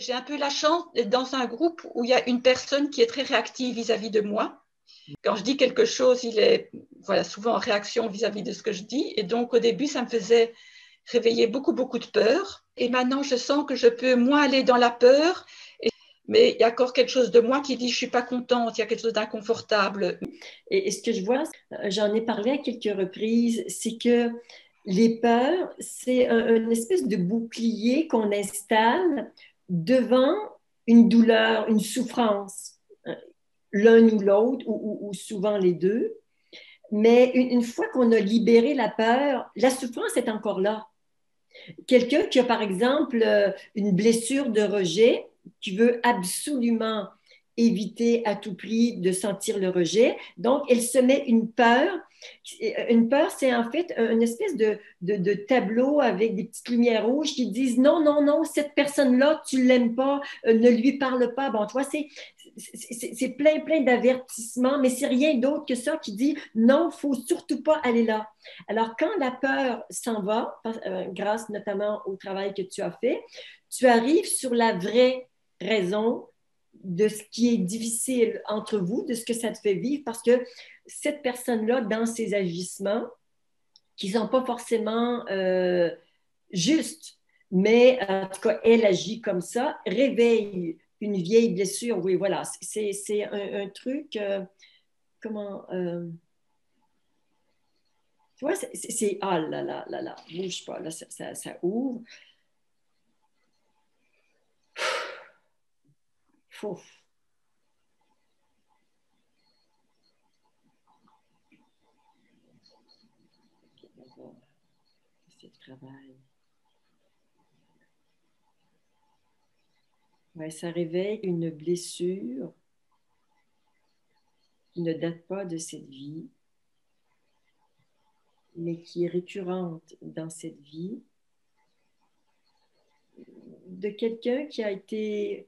J'ai un peu la chance d'être dans un groupe où il y a une personne qui est très réactive vis-à-vis de moi. Quand je dis quelque chose, il est voilà, souvent en réaction vis-à-vis de ce que je dis. Et donc, au début, ça me faisait réveiller beaucoup, beaucoup de peur. Et maintenant, je sens que je peux moins aller dans la peur. Mais il y a encore quelque chose de moi qui dit je ne suis pas contente, il y a quelque chose d'inconfortable. Et ce que je vois, j'en ai parlé à quelques reprises, c'est que les peurs, c'est une espèce de bouclier qu'on installe devant une douleur, une souffrance, l'un ou l'autre, ou souvent les deux. Mais une fois qu'on a libéré la peur, la souffrance est encore là. Quelqu'un qui a, par exemple, une blessure de rejet, qui veut absolument éviter à tout prix de sentir le rejet, donc elle se met une peur. Une peur, c'est en fait une espèce de tableau avec des petites lumières rouges qui disent non, non, non, cette personne-là, tu ne l'aimes pas, ne lui parle pas. Bon, tu vois, c'est plein, plein d'avertissements, mais c'est rien d'autre que ça qui dit non, il ne faut surtout pas aller là. Alors, quand la peur s'en va, grâce notamment au travail que tu as fait, tu arrives sur la vraie raison de ce qui est difficile entre vous, de ce que ça te fait vivre, parce que cette personne-là, dans ses agissements, qui ne sont pas forcément justes, mais en tout cas, elle agit comme ça, réveille une vieille blessure. Oui, voilà, c'est un truc, comment... tu vois, ah là là là là, bouge pas, là, ça ouvre. Fouf. C'est le travail. Ouais, ça réveille une blessure qui ne date pas de cette vie, mais qui est récurrente dans cette vie, de quelqu'un qui a été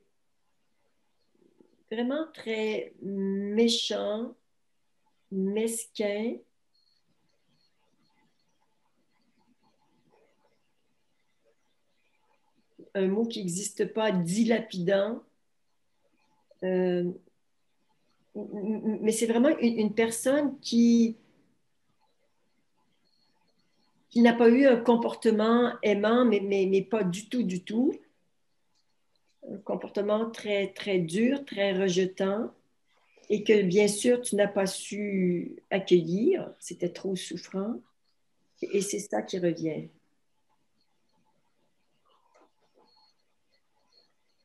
vraiment très méchant, mesquin, un mot qui n'existe pas, dilapidant. Euh, mais c'est vraiment une personne qui n'a pas eu un comportement aimant, mais pas du tout, du tout. Un comportement très, très dur, très rejetant, et que bien sûr, tu n'as pas su accueillir. C'était trop souffrant. Et c'est ça qui revient.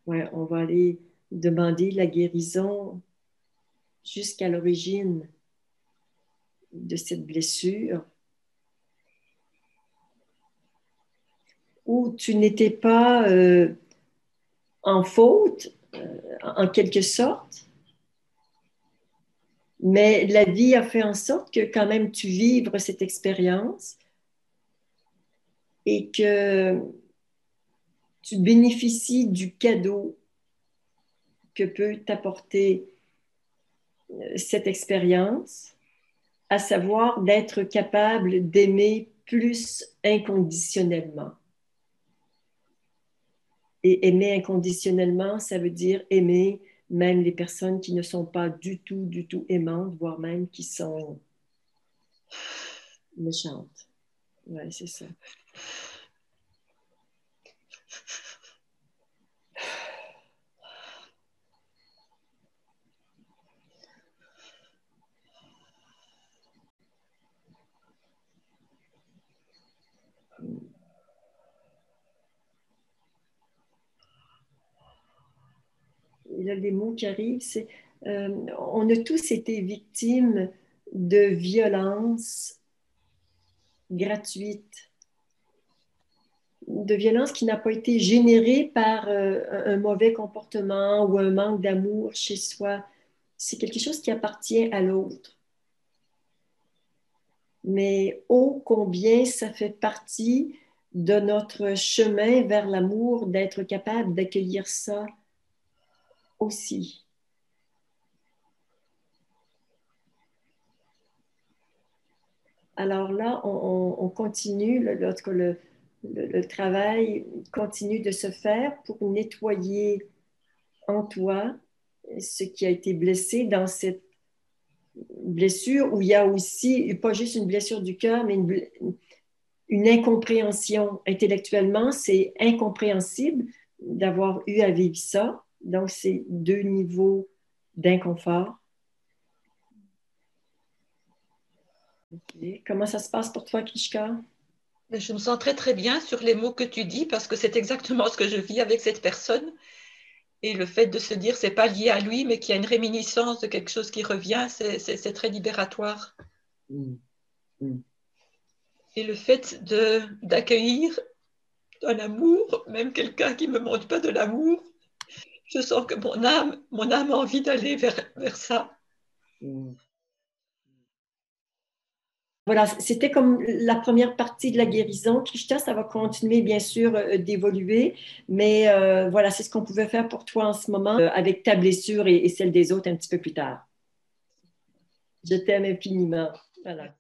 Ouais, on va aller demander la guérison jusqu'à l'origine de cette blessure où tu n'étais pas en faute, en quelque sorte, mais la vie a fait en sorte que quand même tu vives cette expérience et que tu bénéficies du cadeau que peut t'apporter cette expérience, à savoir d'être capable d'aimer plus inconditionnellement. Et aimer inconditionnellement, ça veut dire aimer même les personnes qui ne sont pas du tout aimantes, voire même qui sont méchantes. Ouais, c'est ça. Et là, les mots qui arrivent, c'est on a tous été victimes de violences gratuites, de violence qui n'a pas été générée par un mauvais comportement ou un manque d'amour chez soi. C'est quelque chose qui appartient à l'autre. Mais ô combien ça fait partie de notre chemin vers l'amour, d'être capable d'accueillir ça aussi. Alors là, on continue, le le travail continue de se faire pour nettoyer en toi ce qui a été blessé dans cette blessure où il y a aussi, pas juste une blessure du cœur, mais une incompréhension. Intellectuellement, c'est incompréhensible d'avoir eu à vivre ça. Donc, c'est deux niveaux d'inconfort. Okay. Comment ça se passe pour toi, Kishka? Je me sens très très bien sur les mots que tu dis parce que c'est exactement ce que je vis avec cette personne. Et le fait de se dire c'est pas lié à lui, mais qu'il y a une réminiscence de quelque chose qui revient, c'est très libératoire. Mm. Mm. Et le fait d'accueillir un amour, même quelqu'un qui me montre pas de l'amour, je sens que mon âme a envie d'aller vers ça. Mm. Voilà, c'était comme la première partie de la guérison. Krishna, ça va continuer, bien sûr, d'évoluer, mais voilà, c'est ce qu'on pouvait faire pour toi en ce moment, avec ta blessure et celle des autres un petit peu plus tard. Je t'aime infiniment. Voilà.